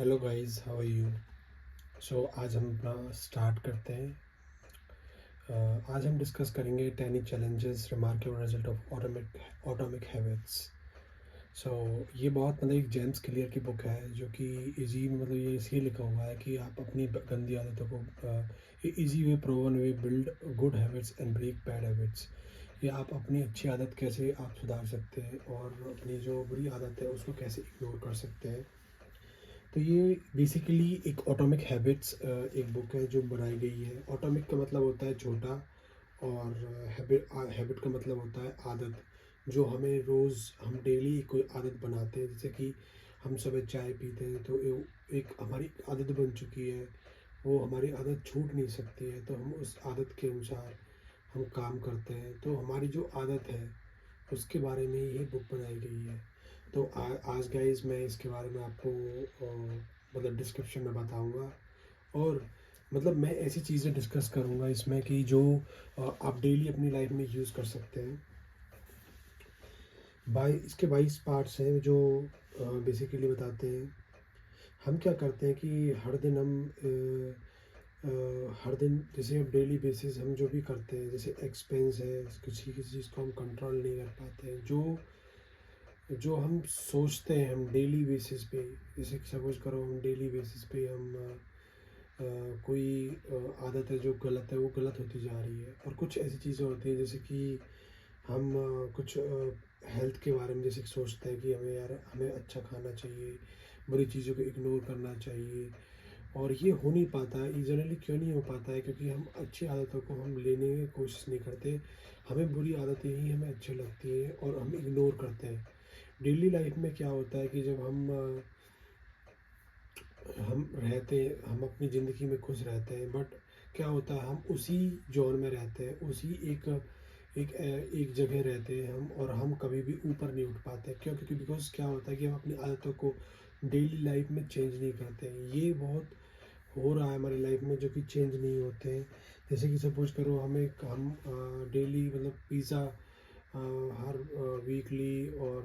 Hello guys, how are you. आज हम अपना स्टार्ट करते हैं। आज हम डिस्कस करेंगे 10 challenges remarkable result of atomic habits. ये बहुत एक जेम्स क्लियर की बुक है जो कि इजी ये इसलिए लिखा हुआ है कि आप अपनी गंदी आदतों को easy way proven way build good habits and break bad habits. ये आप अपनी अच्छी आदत कैसे आप सुधार सकते हैं और अपनी जो बुरी आदत है उसको कैसे इग्नोर कर सकते हैं। तो ये बेसिकली एक ऑटोमिक हैबिट्स एक बुक है जो बनाई गई है। ऑटोमिक का मतलब होता है छोटा, और हैबिट का मतलब होता है आदत, जो हमें रोज़ हम डेली कोई आदत बनाते हैं। जैसे कि हम सुबह चाय पीते हैं तो एक हमारी आदत बन चुकी है, वो हमारी आदत छूट नहीं सकती है, तो हम उस आदत के अनुसार हम काम करते हैं। तो हमारी जो आदत है उसके बारे में ये बुक बनाई गई है। तो आज गाइस मैं इसके बारे में आपको डिस्क्रिप्शन में बताऊंगा, और मैं ऐसी चीज़ें डिस्कस करूंगा इसमें कि जो आप डेली अपनी लाइफ में यूज़ कर सकते हैं। इसके 22 पार्ट्स हैं जो बेसिकली बताते हैं हम क्या करते हैं कि हर दिन हर दिन जैसे अब डेली बेसिस हम जो भी करते हैं, जैसे एक्सपेंस है, किसी किसी चीज़ को हम कंट्रोल नहीं कर पाते हैं। जो जो हम सोचते हैं हम डेली बेसिस पे, जैसे सपोज करो हम डेली बेसिस पे हम कोई आदत है जो गलत है, वो गलत होती जा रही है। और कुछ ऐसी चीज़ें होती हैं जैसे कि हम कुछ हेल्थ के बारे में जैसे सोचते हैं कि हमें अच्छा खाना चाहिए, बुरी चीज़ों को इग्नोर करना चाहिए। और ये हो नहीं पाता है। ये जनरली क्यों नहीं हो पाता है? क्योंकि हम अच्छी आदतों को हम लेने की कोशिश नहीं करते। हमें बुरी आदतें ही हमें अच्छी लगती हैं और हम इग्नोर करते हैं। डेली लाइफ में क्या होता है कि जब हम रहते हैं, हम अपनी ज़िंदगी में खुश रहते हैं, बट क्या होता है हम उसी जोन में रहते हैं, उसी एक जगह रहते हैं हम, और हम कभी भी ऊपर नहीं उठ पाते। क्यों? क्योंकि बिकॉज क्या होता है कि हम अपनी आदतों को डेली लाइफ में चेंज नहीं करते हैं। ये बहुत हो रहा है हमारी लाइफ में जो कि चेंज नहीं होते हैं। जैसे कि सपोज करो हम डेली पिज़्ज़ा हर वीकली और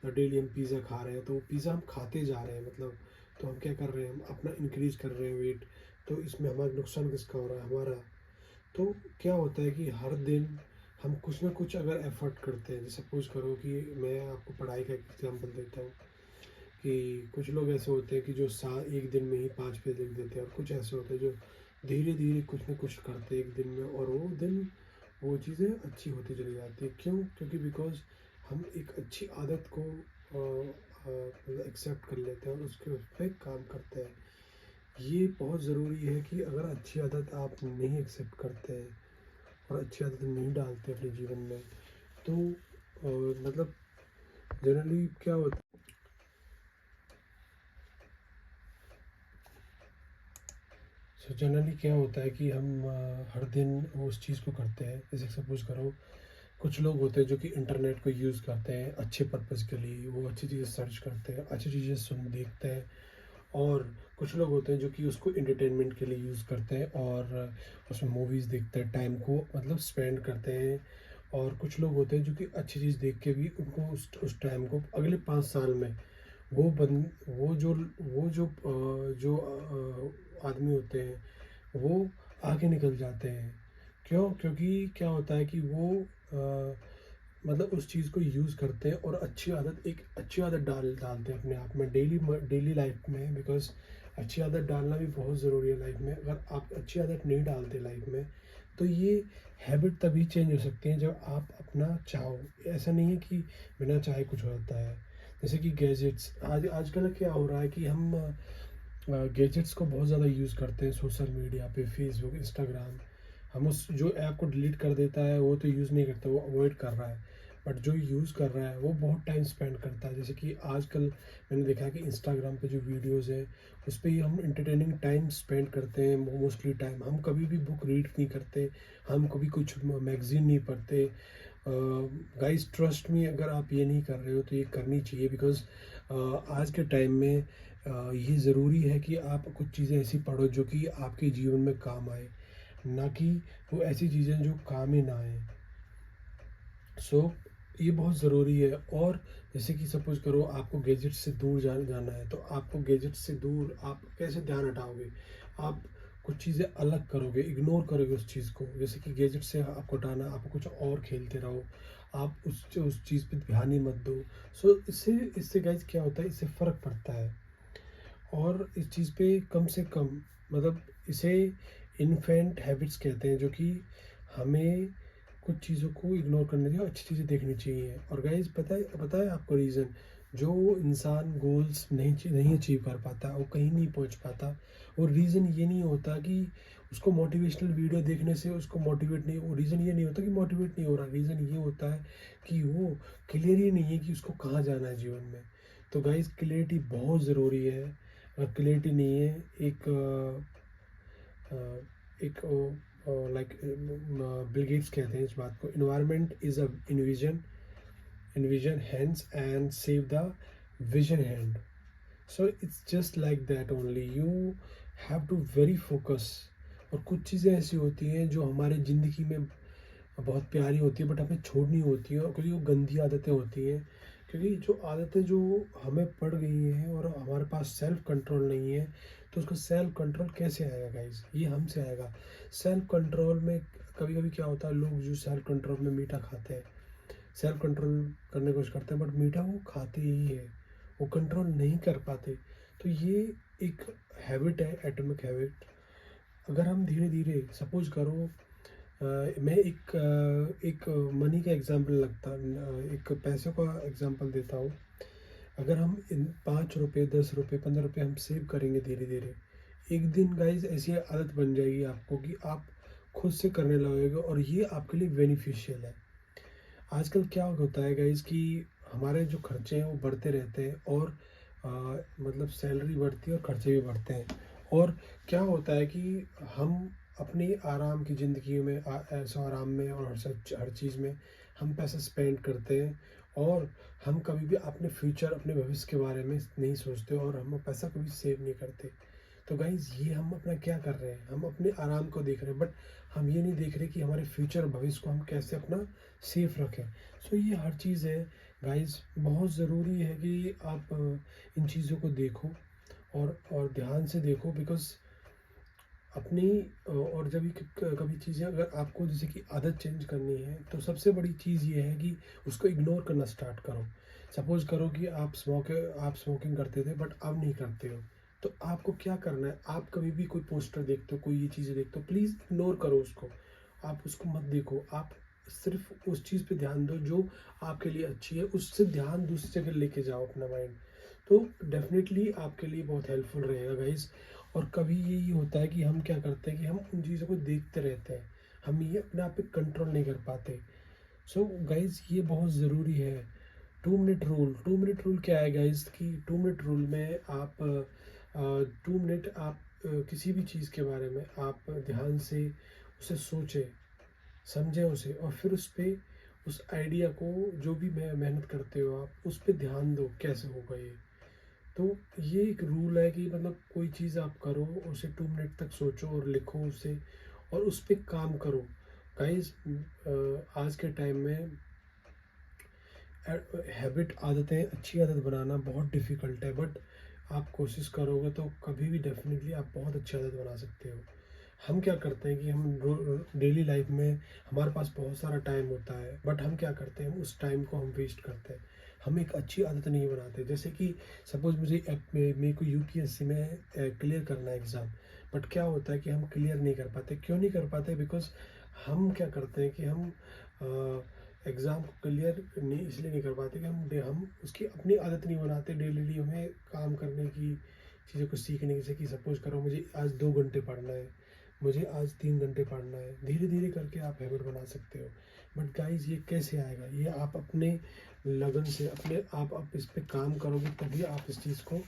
डेली हम पिज़्ज़ा खा रहे हैं, तो पिज़्ज़ा हम खाते जा रहे हैं, तो हम क्या कर रहे हैं, हम अपना इंक्रीज कर रहे हैं वेट। तो इसमें हमारा नुकसान किसका हो रहा है? हमारा। तो क्या होता है कि हर दिन हम कुछ ना कुछ अगर एफर्ट करते हैं, जैसे सपोज करो कि मैं आपको पढ़ाई का एग्जांपल देता हूँ कि कुछ लोग ऐसे होते हैं कि जो एक दिन में ही 5 पेज लिख देते हैं, और कुछ ऐसे होते हैं जो धीरे धीरे कुछ ना कुछ करते हैं एक दिन में, और वो चीज़ें अच्छी होती चली जाती है। क्यों? क्योंकि बिकॉज हम एक अच्छी आदत को एक्सेप्ट कर लेते हैं और उसके उस पर काम करते हैं। ये बहुत ज़रूरी है कि अगर अच्छी आदत आप नहीं एक्सेप्ट करते हैं और अच्छी आदत नहीं डालते अपने जीवन में, तो जनरली क्या होता है, जनरली क्या होता है कि हम हर दिन वो उस चीज़ को करते हैं। जैसे सपोज करो कुछ लोग होते हैं जो कि इंटरनेट को यूज़ करते हैं अच्छे पर्पज़ के लिए, वो अच्छी चीज़ें सर्च करते हैं, अच्छी चीज़ें देखते हैं। और कुछ लोग होते हैं जो कि उसको एंटरटेनमेंट के लिए यूज़ करते हैं और उसमें मूवीज़ देखते हैं, टाइम को स्पेंड करते हैं। और कुछ लोग होते हैं जो कि अच्छी चीज़ देख के भी उनको उस टाइम को अगले 5 साल में वो बन जो आदमी होते हैं वो आगे निकल जाते हैं। क्यों? क्योंकि क्या होता है कि वो उस चीज़ को यूज़ करते हैं और एक अच्छी आदत डालते हैं अपने आप में डेली लाइफ में। बिकॉज अच्छी आदत डालना भी बहुत ज़रूरी है लाइफ में। अगर आप अच्छी आदत नहीं डालते लाइफ में, तो ये हैबिट तभी चेंज हो सकती है जब आप अपना चाहो। ऐसा नहीं है कि बिना चाहे कुछ होता है। जैसे कि गैजेट्स, आजकल क्या हो रहा है कि हम गैजेट्स को बहुत ज़्यादा यूज़ करते हैं सोशल मीडिया पे, फेसबुक, इंस्टाग्राम। हम उस जो ऐप को डिलीट कर देता है वो तो यूज़ नहीं करता, वो अवॉइड कर रहा है। बट जो यूज़ कर रहा है वो बहुत टाइम स्पेंड करता है। जैसे कि आजकल मैंने देखा है कि इंस्टाग्राम पे जो वीडियोज़ है उस पर ही हम इंटरटेनिंग टाइम स्पेंड करते हैं मोस्टली टाइम। हम कभी भी बुक रीड नहीं करते, हम कभी कुछ मैगज़ीन नहीं पढ़ते। गाइस ट्रस्ट मी, अगर आप ये नहीं कर रहे हो तो ये करनी चाहिए। बिकॉज आज के टाइम में ये ज़रूरी है कि आप कुछ चीज़ें ऐसी पढ़ो जो कि आपके जीवन में काम आए, ना कि वो ऐसी चीज़ें जो काम ही ना आए। सो ये बहुत ज़रूरी है। और जैसे कि सपोज करो आपको गैजेट से दूर जाना है, तो आपको गैजेट से दूर आप कैसे ध्यान हटाओगे? आप कुछ चीज़ें अलग करोगे, इग्नोर करोगे उस चीज़ को। जैसे कि गैजेट से आपको हटाना, आप कुछ और खेलते रहो, आप उस चीज़ पे ध्यान ही मत दो। सो इससे इससे गाइज क्या होता है, इससे फ़र्क पड़ता है। और इस चीज़ पे कम से कम, मतलब इसे इन्फेंट हैबिट्स कहते हैं, जो कि हमें कुछ चीज़ों को इग्नोर करने चाहिए, अच्छी चीज़ें देखनी चाहिए। और गाइज पता है आपको रीज़न, जो इंसान गोल्स नहीं अचीव कर पाता, वो कहीं नहीं पहुंच पाता, और रीज़न ये नहीं होता कि उसको मोटिवेशनल वीडियो देखने से उसको मोटिवेट नहीं, वो रीज़न ये नहीं होता कि मोटिवेट नहीं हो रहा, रीज़न ये होता है कि वो क्लियर ही नहीं है कि उसको कहाँ जाना है जीवन में। तो गाइज क्लियरिटी बहुत ज़रूरी है। अगर क्लियरिटी नहीं है, एक लाइक बिल गेट्स कहते हैं इस बात को, environment is a envision hands and save the vision hand. So it's just like that only, you have to very focus. और कुछ चीज़ें ऐसी होती हैं जो हमारे ज़िंदगी में बहुत प्यारी होती है, बट हमें छोड़नी होती है, और क्योंकि वो गंदी आदतें होती हैं। क्योंकि जो आदतें जो हमें पड़ गई हैं और हमारे पास सेल्फ कंट्रोल नहीं है, तो उसका सेल्फ कंट्रोल कैसे आएगा गाइज? ये हमसे आएगा। सेल्फ कंट्रोल में कभी कभी क्या होता है, लोग जो सेल्फ कंट्रोल में मीठा खाते हैं, सेल्फ कंट्रोल करने की कोशिश करते हैं, बट मीठा वो खाते ही है, वो कंट्रोल नहीं कर पाते। तो ये एक हैबिट है, एटॉमिक हैबिट। अगर हम धीरे धीरे, सपोज करो, मैं एक मनी का एग्जांपल एक पैसों का एग्जांपल देता हूँ। अगर हम इन 5 रुपये, 10 रुपये, 15 रुपये हम सेव करेंगे धीरे धीरे, एक दिन गाइज ऐसी आदत बन जाएगी आपको कि आप खुद से करने लगोगे, और ये आपके लिए बेनिफिशियल है। आजकल क्या होता है गाइज कि हमारे जो खर्चे हैं वो बढ़ते रहते हैं, और मतलब सैलरी बढ़ती है और खर्चे भी बढ़ते हैं। और क्या होता है कि हम अपनी आराम की ज़िंदगी में, ऐसा आराम में और हर चीज़ में हम पैसा स्पेंड करते हैं, और हम कभी भी अपने फ्यूचर, अपने भविष्य के बारे में नहीं सोचते, और हम पैसा कभी सेव नहीं करते। तो गाइज ये हम अपना क्या कर रहे हैं, हम अपने आराम को देख रहे हैं, बट हम ये नहीं देख रहे कि हमारे फ्यूचर भविष्य को हम कैसे अपना सेफ रखें। सो ये हर चीज़ है गाइज, बहुत ज़रूरी है कि आप इन चीज़ों को देखो, और ध्यान से देखो, बिकॉज अपनी और जब भी कभी चीज़ें अगर आपको जैसे कि आदत चेंज करनी है, तो सबसे बड़ी चीज़ ये है कि उसको इग्नोर करना स्टार्ट करो। सपोज करो कि आप स्मोकिंग करते थे, बट अब नहीं करते हो, तो आपको क्या करना है, आप कभी भी कोई पोस्टर देखते हो, कोई ये चीज़ें देखते हो, प्लीज़ इग्नोर करो उसको। आप उसको मत देखो, आप सिर्फ उस चीज़ पे ध्यान दो जो आपके लिए अच्छी है, उससे ध्यान दूसरी जगह लेके जाओ अपना माइंड। तो डेफिनेटली आपके लिए बहुत हेल्पफुल रहेगा गाइज। और कभी यही होता है कि हम क्या करते हैं कि हम उन चीज़ों को देखते रहते हैं, हम ये अपने आप पे कंट्रोल नहीं कर पाते। सो गाइज ये बहुत ज़रूरी है। 2 मिनट रूल क्या है गाइज, कि 2 मिनट रूल में आप 2 मिनट आप किसी भी चीज़ के बारे में आप ध्यान से उसे सोचें, समझें उसे, और फिर उस आइडिया को, जो भी मेहनत करते हो आप उस पर ध्यान दो कैसे होगा ये। तो ये एक रूल है कि मतलब कोई चीज़ आप करो, उसे 2 मिनट तक सोचो और लिखो उसे, और उस पर काम करो। गाइस आज के टाइम में हैबिट, आदतें, अच्छी आदत बनाना बहुत डिफ़िकल्ट है, बट आप कोशिश करोगे तो कभी भी डेफिनेटली आप बहुत अच्छी आदत बना सकते हो। हम क्या करते हैं कि हम डेली लाइफ में हमारे पास बहुत सारा टाइम होता है, बट हम क्या करते हैं, उस टाइम को हम वेस्ट करते हैं, हम एक अच्छी आदत नहीं बनाते। जैसे कि सपोज मेरे को यूपीएससी में क्लियर करना है एग्ज़ाम, बट क्या होता है कि हम क्लियर नहीं कर पाते। क्यों नहीं कर पाते? बिकॉज हम क्या करते हैं कि हम एग्ज़ाम को क्लियर नहीं इसलिए नहीं कर पाते कि हम उसकी अपनी आदत नहीं बनाते डेली हमें काम करने की, चीज़ों को सीखने की। जैसे कि सपोज करो मुझे आज 2 घंटे पढ़ना है, मुझे आज 3 घंटे पढ़ना है, धीरे धीरे करके आप हैबिट बना सकते हो। बट गाइज ये कैसे आएगा? ये आप अपने लगन से, अपने आप इस पर काम करोगे तभी आप इस चीज़ को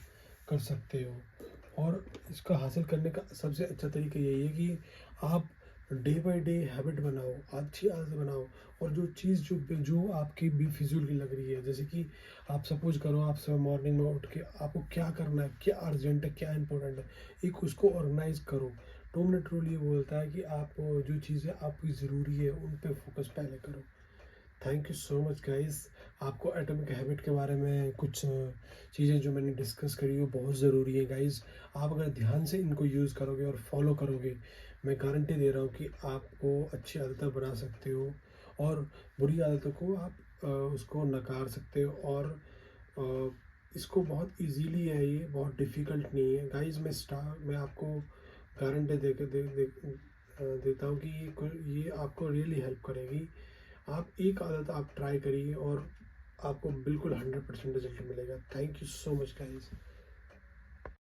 कर सकते हो। और इसका हासिल करने का सबसे अच्छा तरीका यही है कि आप डे बाय डे हैबिट बनाओ, अच्छी आदत बनाओ। और जो चीज़ जो आपकी भी फिजूल की लग रही है, जैसे कि आप सपोज करो, आप सुबह मॉर्निंग में उठ के आपको क्या करना है, क्या अर्जेंट है, क्या इंपॉर्टेंट है, एक उसको ऑर्गेनाइज करो। 2 मिनट रूल ये बोलता है कि आप जो चीज़ें आपकी ज़रूरी है उन पे फोकस पहले करो, thank you so much guys. आपको एटॉमिक हैबिट के बारे में कुछ चीज़ें जो मैंने डिस्कस करी वो बहुत ज़रूरी है गाइस। आप अगर ध्यान से इनको यूज़ करोगे और फॉलो करोगे, मैं गारंटी दे रहा हूँ कि आपको अच्छी आदतें बना सकते हो और बुरी आदतों को आप उसको नकार सकते हो। और इसको बहुत इजीली है, ये बहुत डिफ़िकल्ट नहीं है गाइस। मैं आपको गारंटी देता हूँ कि ये आपको रियली हेल्प करेगी। आप एक आदत आप ट्राई करिए और आपको बिल्कुल 100% रिजल्ट मिलेगा। Thank you so much guys.